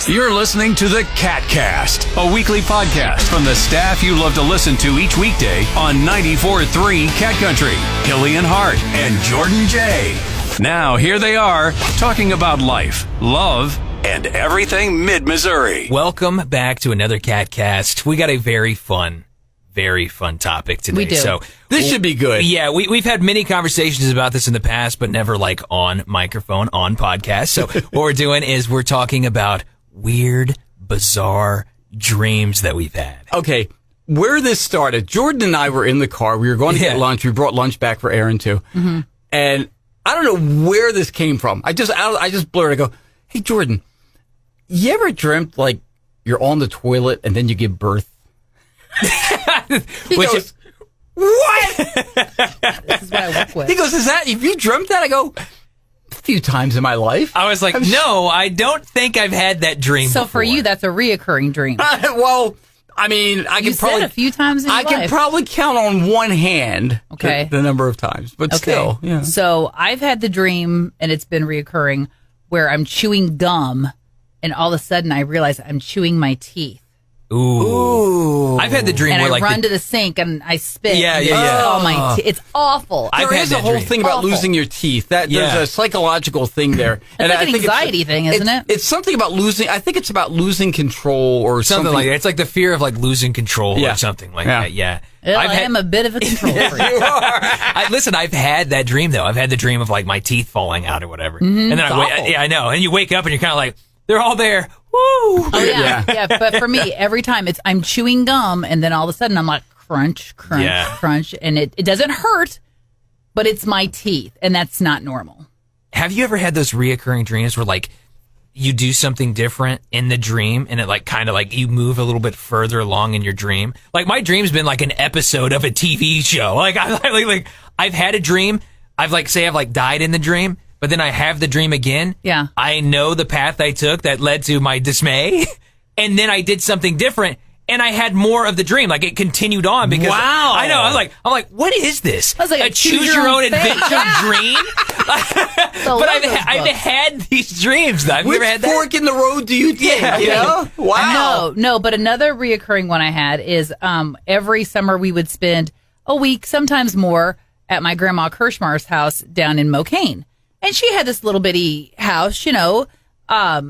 You're listening to the KATcast, a weekly podcast from the staff you love to listen to each weekday on 94.3 Cat Country. Killian Hart and Jordan J. Now, here they are, talking about life, love, and everything mid-Missouri. Welcome back to another KATcast. We got a very fun topic today. We do. So this should be good. Yeah, we've had many conversations about this in the past, but never like on microphone, on podcast. So what we're doing is we're talking about weird, bizarre dreams that we've had. Okay, where this started, Jordan and I were in the car. We were going to get lunch. We brought lunch back for Aaron, too. Mm-hmm. And I don't know where this came from. I just blurted. I go, hey, Jordan, you ever dreamt like you're on the toilet and then you give birth? He goes, what? This is what I work with. He goes, have you dreamt that? I go, a few times in my life. I was like, no, I don't think I've had that dream So before. for you, that's a reoccurring dream. Well, I mean, I can probably said a few times in your I can life. probably count on one hand the number of times, but still. Yeah. So I've had the dream, and it's been reoccurring, where I'm chewing gum, and all of a sudden I realize I'm chewing my teeth. Ooh. I've had the dream And where I like run to the sink and I spit. Yeah. Oh, my it's awful. There is a whole thing about Awful. losing your teeth. There's a psychological thing there. It's like an anxiety thing, isn't it? It's something about losing. I think it's about losing control or something like that. It's like the fear of like losing control or something like that. Yeah. Well, I am a bit of a control freak. You are. Listen, I've had that dream though. I've had the dream of like my teeth falling out or whatever. Mm-hmm. And then I know. And you wake up and you're kind of like, they're all there. Woo! Oh yeah. But for me, every time I'm chewing gum, and then all of a sudden I'm like crunch, crunch, and it doesn't hurt, but it's my teeth, and that's not normal. Have you ever had those reoccurring dreams where like you do something different in the dream, and it like kind of like you move a little bit further along in your dream? Like my dream's been like an episode of a TV show. Like I've had a dream. I've died in the dream. But then I have the dream again. Yeah. I know the path I took that led to my dismay. And then I did something different. And I had more of the dream. Like it continued on because I know. I'm like, what is this? I was like a choose your own adventure dream? But I've had these dreams. I've never had that. Which fork in the road do you take? Yeah. You know? Wow. No. But another reoccurring one I had is every summer we would spend a week, sometimes more, at my grandma Kirschmar's house down in Mocaine. And she had this little bitty house, but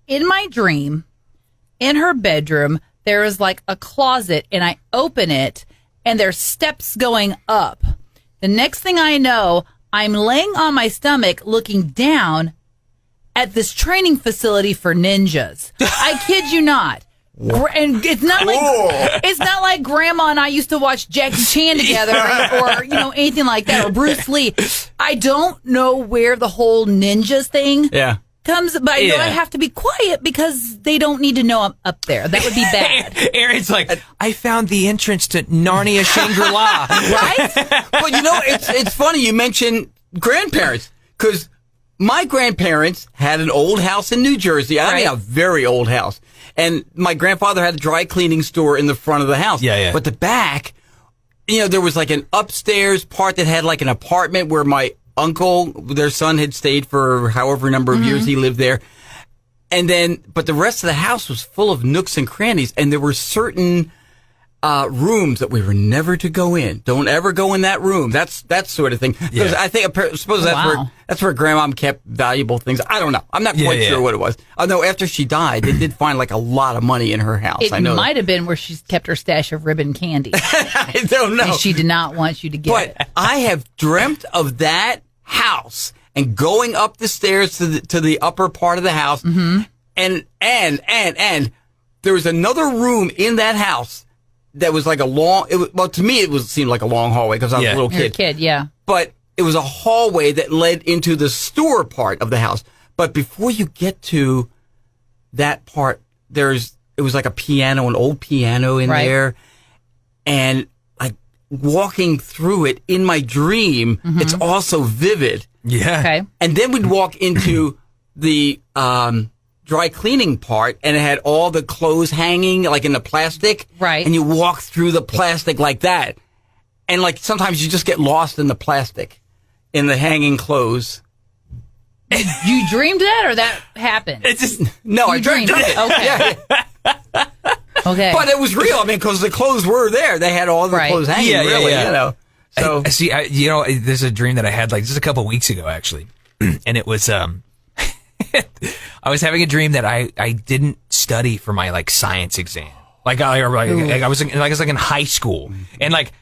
in my dream, in her bedroom, there is like a closet, and I open it, and there's steps going up. The next thing I know, I'm laying on my stomach looking down at this training facility for ninjas. I kid you not. And it's not like Grandma and I used to watch Jackie Chan together or anything like that, or Bruce Lee. I don't know where the whole ninjas thing comes, but I know I have to be quiet because they don't need to know I'm up there. That would be bad. Aaron's like, I found the entrance to Narnia Shangri-La. Right? But it's funny you mentioned grandparents, because my grandparents had an old house in New Jersey. I mean, a very old house. And my grandfather had a dry cleaning store in the front of the house. Yeah. But the back, there was like an upstairs part that had like an apartment where my uncle, their son, had stayed for however number of years he lived there. And then, but the rest of the house was full of nooks and crannies. And there were certain rooms that we were never to go in. Don't ever go in that room. That sort of thing. Because I suppose that's where Grandma kept valuable things. I don't know. I'm not quite sure what it was. Although after she died, they did find like a lot of money in her house. It might have been where she kept her stash of ribbon candy. I don't know. And she did not want you to get it. But I have dreamt of that house and going up the stairs to the upper part of the house, and there was another room in that house that was like a long. To me, it seemed like a long hallway because I was a little kid. You're a kid, yeah. But it was a hallway that led into the store part of the house. But before you get to that part, it was like a piano, an old piano in there, and like walking through it in my dream, it's also vivid. Yeah. Okay. And then we'd walk into the dry cleaning part, and it had all the clothes hanging like in the plastic. Right. And you walk through the plastic like that. And like sometimes you just get lost in the plastic, in the hanging clothes. You dreamed that, or that happened? It's just no, I dreamed it. Okay. Yeah. Okay. But it was real. I mean, because the clothes were there. They had all the clothes hanging. Yeah, really, yeah. you know. So I see. There's a dream that I had like just a couple weeks ago, actually, and it was I was having a dream that I didn't study for my like science exam. Like I was in high school, and like.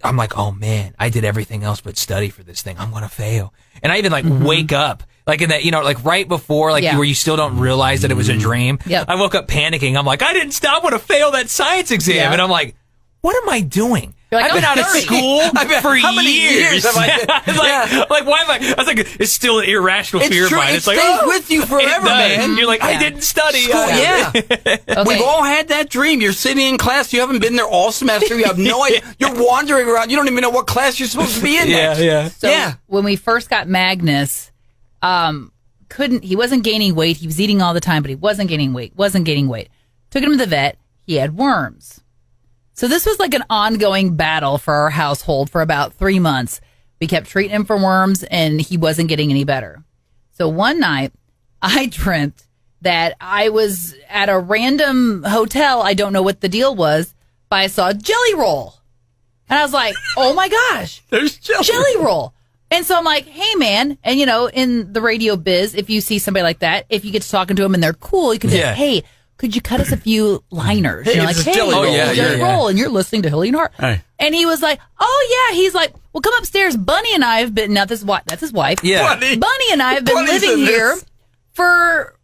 I'm like, oh man, I did everything else but study for this thing. I'm gonna fail. And I even like wake up like in that, like right before, like where you still don't realize that it was a dream. Yep. I woke up panicking. I'm like, I didn't stop. I'm gonna fail that science exam. Yeah. And I'm like, what am I doing? You're like, I've been out of 30. school for how many years have I been- like, why am I was like, it's still an irrational fear of true. mine. It It's like, stays with you forever, it does. man. You're like, I Yeah. didn't study. School, yeah. Okay. We've all had that dream. You're sitting in class. You haven't been there all semester. You have no idea. You're wandering around. You don't even know what class you're supposed to be in. Yeah, next. yeah. So when we first got Magnus, he wasn't gaining weight. He was eating all the time, but he wasn't gaining weight. Took him to the vet. He had worms. So this was like an ongoing battle for our household for about 3 months. We kept treating him for worms, and he wasn't getting any better. So one night, I dreamt that I was at a random hotel. I don't know what the deal was, but I saw Jelly Roll. And I was like, oh my gosh, There's Jelly Roll. And so I'm like, hey, man. And, in the radio biz, if you see somebody like that, if you get to talking to them and they're cool, you can say, hey, could you cut us a few liners? Hey, Like, this is hey, Jelly Roll. Jelly Roll, and you're listening to Hilly and Hart. Hey. And he was like, oh, yeah. He's like, well, come upstairs. Bunny and I have been, now that's his wife. Yeah. Bunny and I have been Bunny's living in here this. for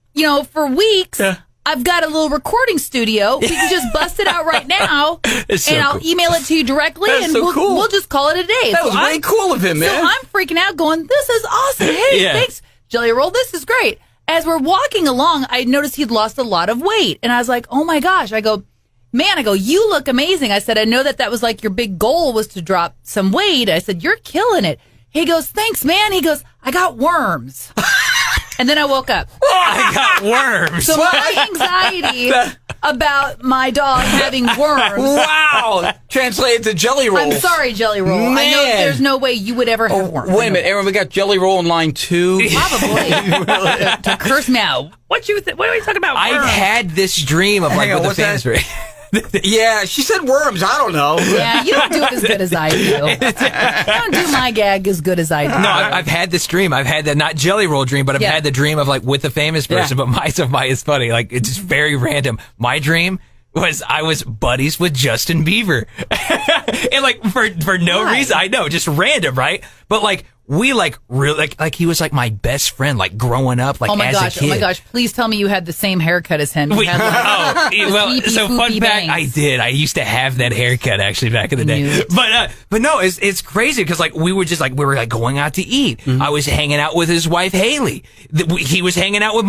weeks. Yeah. I've got a little recording studio. We can just bust it out right now, It's so and I'll cool. email it to you directly, That's and so we'll, cool. we'll just call it a day. That was way cool of him, So man. I'm freaking out going, this is awesome. Hey, Yeah. thanks, Jelly Roll. This is great. As we're walking along, I noticed he'd lost a lot of weight. And I was like, oh my gosh. I go, you look amazing. I said, I know that was like your big goal was to drop some weight. I said, you're killing it. He goes, thanks, man. He goes, I got worms. And then I woke up. I got worms. So my anxiety about my dog having worms. Wow. Translated to Jelly Roll. I'm sorry, Jelly Roll. I know Man. there's no way you would ever have worms. Wait a minute, Aaron. We got Jelly Roll in line 2. Probably. to curse me out. What are you talking about? I've worms? had this dream of like Hang on, with the what's fans. that? Yeah, she said worms. I don't know. Yeah, you don't do it as good as I do. You don't do my gag as good as I do. No, I've had this dream. I've had the not Jelly Roll dream, but I've had the dream of like with a famous person. Yeah. But mine is funny. Like it's just very random. My dream was I was buddies with Justin Bieber, and like for no Why? reason. I know, just random, right? But like we like really like he was like my best friend, like growing up, like Oh my as gosh! a kid. Oh my gosh! Please tell me you had the same haircut as him. You Wait, had, like, well, weepy, so fun poopy fact, bangs. I did. I used to have that haircut actually back in the day. Knew it. But no, it's crazy because like we were going out to eat. Mm-hmm. I was hanging out with his wife Haley. He was hanging out with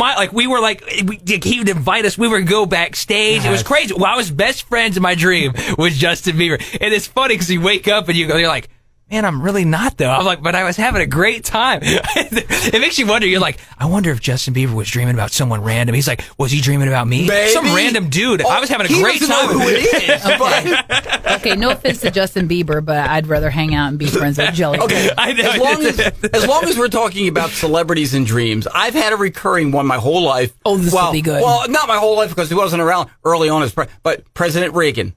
he would invite us. We would go backstage. It was crazy. Well, I was best friends in my dream with Justin Bieber, and it's funny because you wake up and you're like, man, I'm really not though. I'm like, but I was having a great time. It makes you wonder. You're like, I wonder if Justin Bieber was dreaming about someone random. He's like, was he dreaming about me? Maybe. Some random dude. I was having a He great doesn't time. know who it is. But Okay, no offense to Justin Bieber, but I'd rather hang out and be friends with Jelly. okay, I know. as long as we're talking about celebrities and dreams, I've had a recurring one my whole life. Oh, this will be good. Well, not my whole life because he wasn't around early on but President Reagan.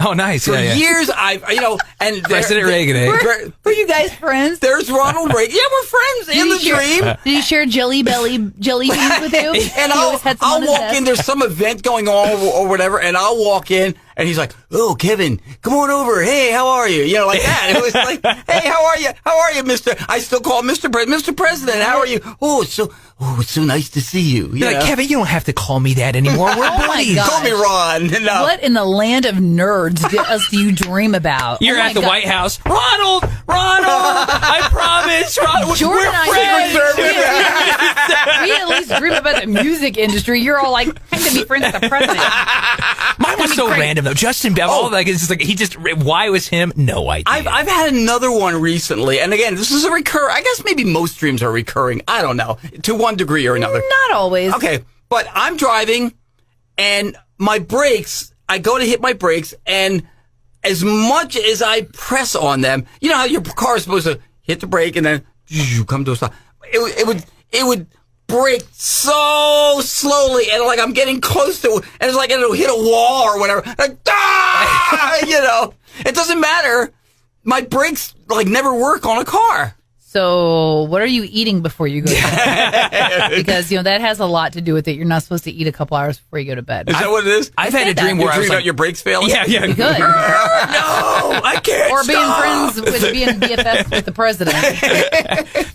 Oh, nice. For Yeah. years, and President Reagan, eh? Were you guys friends? There's Ronald Reagan. Yeah, we're friends in the dream. Did he share jelly beans with you? And He always had some I'll on his walk desk? in. There's some event going on or whatever, and I'll walk in, and he's like, "Oh, Kevin, come on over. Hey, how are you?" You know, like that. It was like, "Hey, how are you? How are you, Mister?" I still call him Mr. President. How are you? Oh, it's so nice to see you. You You're like, know? Kevin, you don't have to call me that anymore. We're Oh my buddies. God. Call me Ron. No. What in the land of nerds do you dream about? You're Oh my at the God. White House. Ronald, I promise. Ronald, Jordan we're and I friends. we at least dream about the music industry. You're all like, I'm going to be friends with the president. Mine was so great. random though. Justin Bieber, all like it's just like why was him? No idea. I've had another one recently, and again, this is a recur. I guess maybe most dreams are recurring. I don't know, to one degree or another. Not always. Okay, but I'm driving, and my brakes. I go to hit my brakes, and as much as I press on them, you know how your car is supposed to hit the brake and then you come to a stop. it would break so slowly, and like I'm getting close to it, and it's like it'll hit a wall or whatever. Like, it doesn't matter. My brakes like never work on a car. So, what are you eating before you go to bed? Because, that has a lot to do with it. You're not supposed to eat a couple hours before you go to bed. Is that what it is? I've had a dream You where I was dream about like, your brakes failing? yeah. You could. No, I can't Or being stop. friends with being BFFs with the president.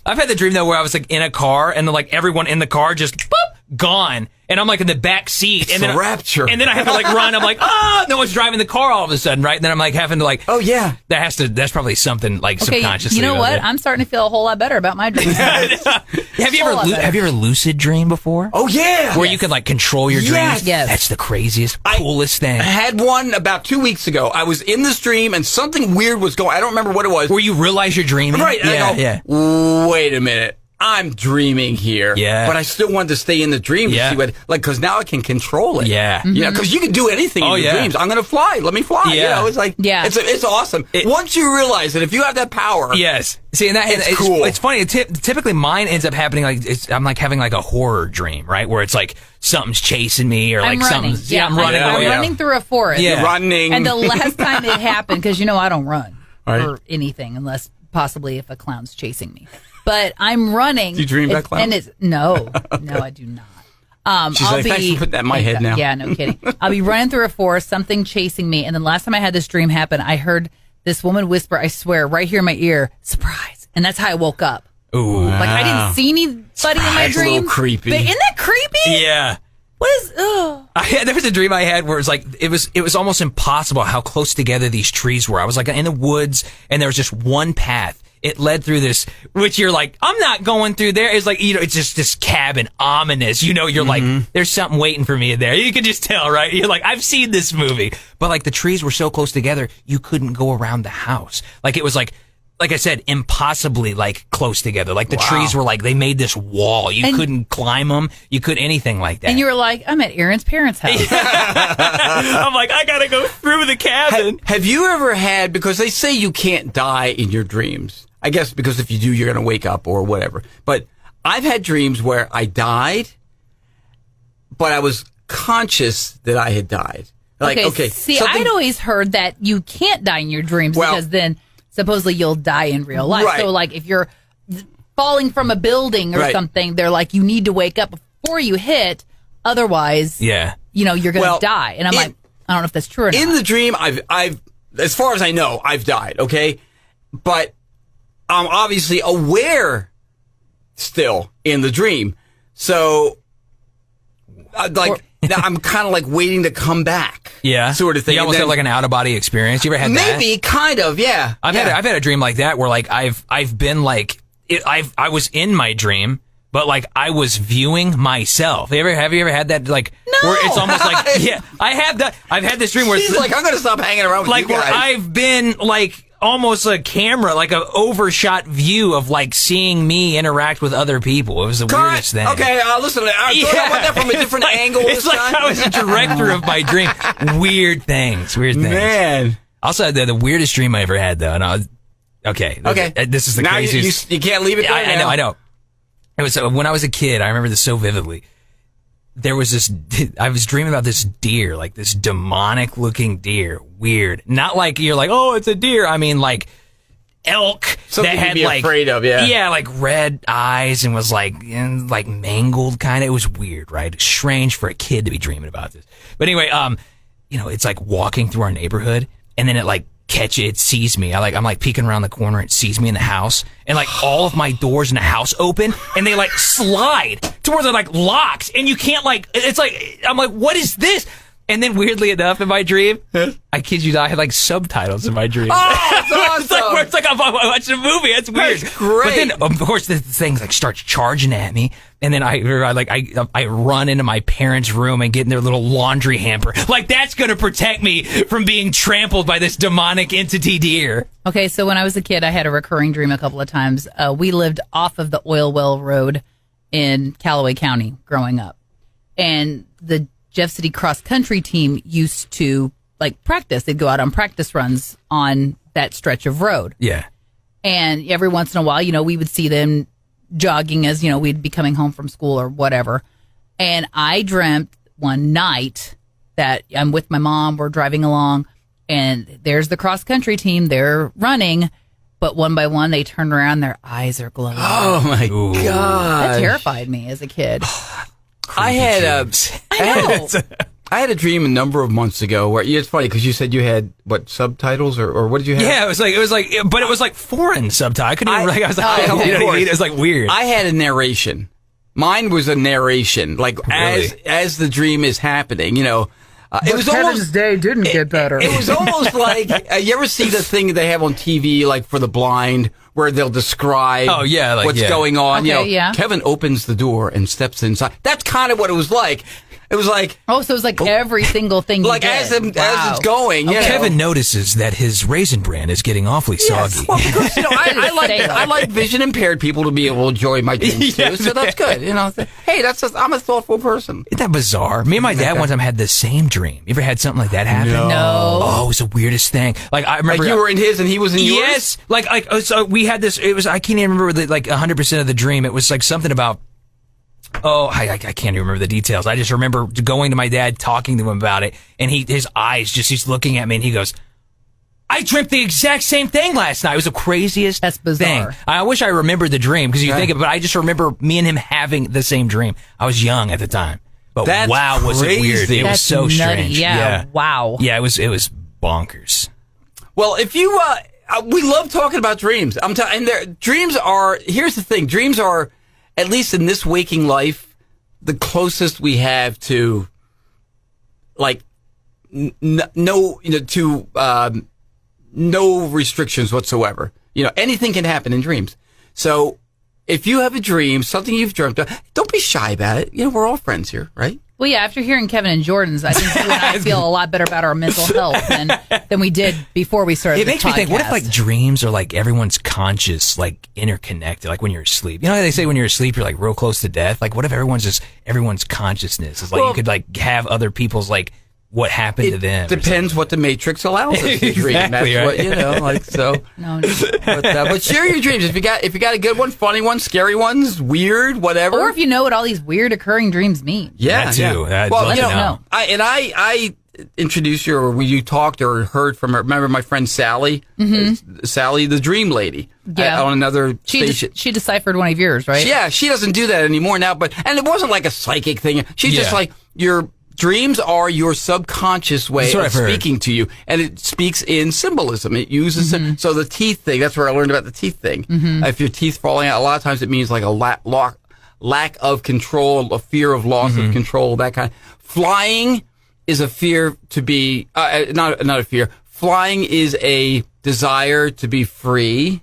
I've had the dream though where I was like in a car and then like everyone in the car just boop, gone, and I'm like in the back seat, and the then rapture. and then I have to like run. I'm like, no one's driving the car all of a sudden, right? And then I'm like having to like, Oh yeah. that's probably something like Okay, subconsciously. you know what? about it. I'm starting to feel a whole lot better about my dreams. have you whole lot better. ever lucid dream before? Oh yeah. Where you can like control your Yes. dreams? Yes. That's the craziest, coolest thing. I had one about 2 weeks ago. I was in this dream and something weird was going. I don't remember what it was. Where you realize you're dreaming. Right. And Yeah, I go, wait a minute. I'm dreaming here. Yeah. But I still wanted to stay in the dream to Yeah. see what, because now I can control it. Yeah. Yeah, because you can do anything in your dreams. I'm going to fly. Let me fly. Yeah. It's like, Yeah. it's awesome. Once you realize that if you have that power. Yes. See, and It's cool. It's funny. Typically, mine ends up happening like I'm like having like a horror dream, right? Where it's like something's chasing me, or like I'm running. something's I'm running I'm away. running through a forest. Yeah. You're running. And the last time it happened, because I don't run Right. or anything unless possibly if a clown's chasing me. But I'm running. Do you dream about clowns? And it's no, I do not. She's like, thanks for putting that in my head now. Yeah, no kidding. I'll be running through a forest, something chasing me, and then last time I had this dream happen, I heard this woman whisper, I swear, right here in my ear, "Surprise!" And that's how I woke up. Ooh. Like I didn't see anybody in my That's a dream. little creepy. But isn't that creepy? Yeah. What is? Oh. There was a dream I had where it was like it was almost impossible how close together these trees were. I was like in the woods, and there was just one path. It led through this, which you're like, I'm not going through there. It's like, it's just this cabin, ominous. You're like, there's something waiting for me in there. You can just tell, right? You're like, I've seen this movie. But like the trees were so close together, you couldn't go around the house. Like it was like I said, impossibly like close together. Like the trees were like, they made this wall. You couldn't climb them. You couldn't anything like that. And you were like, I'm at Aaron's parents' house. I'm like, I gotta go through the cabin. Have you ever had, because they say you can't die in your dreams. I guess because if you do, you're going to wake up or whatever. But I've had dreams where I died, but I was conscious that I had died. Like, okay. See, I'd always heard that you can't die in your dreams because then supposedly you'll die in real life. Right. So, like, if you're falling from a building or something, they're like, you need to wake up before you hit. Otherwise, Yeah. You're going to die. And I'm like, I don't know if that's true or not. In the dream, I've, as far as I know, I've died. Okay. But I'm obviously aware still in the dream. So, I'm kind of like waiting to come back. Yeah. Sort of thing. You almost have like an out of body experience. You ever had that? Maybe, kind of, yeah. I've had a dream like that where like I've been like I was in my dream, but like I was viewing myself. Have you ever had that like where it's almost like I have that. I've had this dream where She's it's like, I'm going to stop hanging around with like you where guys. I've been like almost a camera, like an overshot view of like seeing me interact with other people. It was the weirdest thing. Okay, listen, I want that from a different angle It's this like time. I was a director of my dream. Weird things. Man. Also, the weirdest dream I ever had, though, and I was, okay. This is the now craziest. you can't leave it there I know. It was when I was a kid. I remember this so vividly. There was this. I was dreaming about this deer, like this demonic-looking deer. Weird. Not like you're like, oh, it's a deer. I mean, like elk Something that had to be like afraid of, yeah, like red eyes and was like mangled kind of. It was weird, right? It's strange for a kid to be dreaming about this. But anyway, it's like walking through our neighborhood, and then it sees me. I'm like peeking around the corner. It sees me in the house, and like all of my doors in the house open, and they like slide to where they're like locked, and you can't it's like, I'm like, what is this? And then weirdly enough, in my dream, I kid you not, I had like subtitles in my dream. Oh, that's awesome. it's like I'm watching a movie. That's weird. That's great. But then, of course, the thing like starts charging at me, and then I run into my parents' room and get in their little laundry hamper. Like that's gonna protect me from being trampled by this demonic entity deer. Okay, so when I was a kid, I had a recurring dream a couple of times. We lived off of the oil well road in Callaway County growing up. And the Jeff City cross country team used to like practice. They'd go out on practice runs on that stretch of road. Yeah. And every once in a while, we would see them jogging as, we'd be coming home from school or whatever. And I dreamt one night that I'm with my mom, we're driving along, and there's the cross-country team, they're running, but one by one, they turn around, their eyes are glowing. Oh, my God. That terrified me as a kid. I had I had a dream a number of months ago where it's funny because you said you had subtitles or what did you have? Yeah, but it was like foreign subtitle. I couldn't even. I was like, of course. It was like weird. I had a narration. Mine was a narration, like Really? as the dream is happening. It was almost day didn't get better. It was almost like you ever see the thing they have on TV, like for the blind, where they'll describe what's going on. Okay, Kevin opens the door and steps inside. That's kind of what it was like. It was like so it was like every single thing. Like you as did. it's going. Kevin notices that his Raisin Bran is getting awfully soggy. Well, because I like vision impaired people to be able to enjoy my dreams too, so that's good. Hey, I'm a thoughtful person. Isn't that bizarre? Me and my dad one time had the same dream. You ever had something like that happen? No. Oh, it was the weirdest thing. Like I remember, like you were in his and he was in yours. Yes. So we had this. It was I can't even remember 100% of the dream. It was like something about. Oh, I can't even remember the details. I just remember going to my dad, talking to him about it, and his eyes he's looking at me, and he goes, "I dreamt the exact same thing last night." It was the craziest That's bizarre. thing. I wish I remembered the dream because you think of it, but I just remember me and him having the same dream. I was young at the time, but That's wow, was it weird? crazy. It was That's so nutty. strange. Yeah. Wow. Yeah, it was bonkers. Well, if you, we love talking about dreams. I'm telling, and dreams are. Here's the thing: dreams are, at least in this waking life, the closest we have to, like, no restrictions whatsoever. Anything can happen in dreams. So, if you have a dream, something you've dreamt of, don't be shy about it. We're all friends here, right? Well, yeah, after hearing Kevin and Jordan's, I think you and I feel a lot better about our mental health than we did before we started It makes me think, what if like dreams are like everyone's conscious, like interconnected, like when you're asleep? You know how they say when you're asleep, you're like real close to death? Like what if everyone's consciousness is like you could like have other people's like what happened to them? Depends what the Matrix allows us to dream. Exactly, That's right. what, so. No. But share your dreams. If you got a good one, funny one, scary ones, weird, whatever. Or if you know what all these weird occurring dreams mean. Yeah, That too. I'd well, love to know. I introduced you, or you talked or heard from her. Remember my friend Sally? Mm-hmm. Sally, the dream lady. Yeah. On another station. She deciphered one of yours, right? Yeah, she doesn't do that anymore now. And it wasn't like a psychic thing. She's just like, your dreams are your subconscious way of speaking to you, and it speaks in symbolism. It uses so the teeth thing. That's where I learned about the teeth thing. If your teeth falling out, a lot of times it means like a lack of control, a fear of loss of control, that kind. Flying is a fear to be not a fear. Flying is a desire to be free.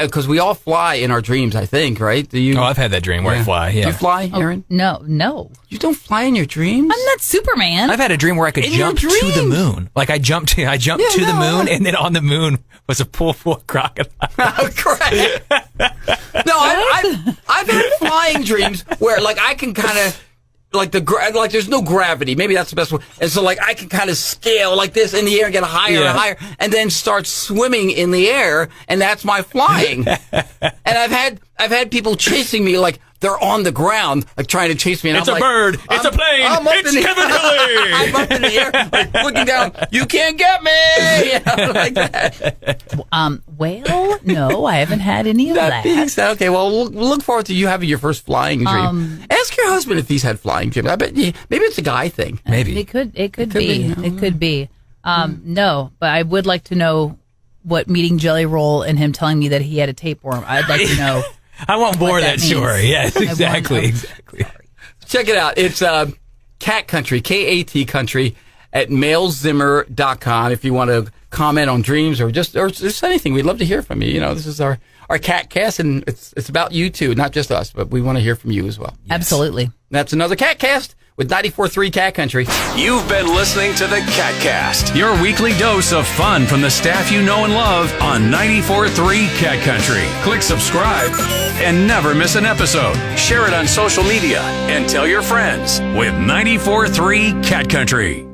Because we all fly in our dreams, I think, right? Do you? Oh, I've had that dream where I fly. Yeah. Do you fly, Aaron? No. You don't fly in your dreams? I'm not Superman. I've had a dream where I could In your jump to the dreams? moon. Like I jumped to the moon, and then on the moon was a pool full of crocodiles. Correct. No, I've had flying dreams where like I can kind of like like there's no gravity. Maybe that's the best one. And so like I can kind of scale like this in the air and get higher and higher, and then start swimming in the air, and that's my flying. And I've had people chasing me like they're on the ground, like trying to chase me. And It's I'm a like, bird. It's a plane. It's Kevin Hilly. I'm up in the air, like looking down. You can't get me, like that. Well, no, I haven't had any of that. Okay, well, we'll look forward to you having your first flying dream. Ask your husband if he's had flying dreams. I bet maybe it's a guy thing. Maybe It could be. It could be. No, but I would like to know what meeting Jelly Roll and him telling me that he had a tapeworm. I'd like to know. I want more of that that means. story. Yes, exactly. Exactly. Check it out. It's Cat Country, KAT Country, at mailzimmer.com. If you want to comment on dreams or just anything, we'd love to hear from you. This is our KATcast, and it's about you too, not just us, but we want to hear from you as well. Absolutely. That's another KATcast with 94.3 Cat Country. You've been listening to the KATcast, your weekly dose of fun from the staff you know and love on 94.3 Cat Country. Click subscribe and never miss an episode. Share it on social media and tell your friends with 94.3 Cat Country.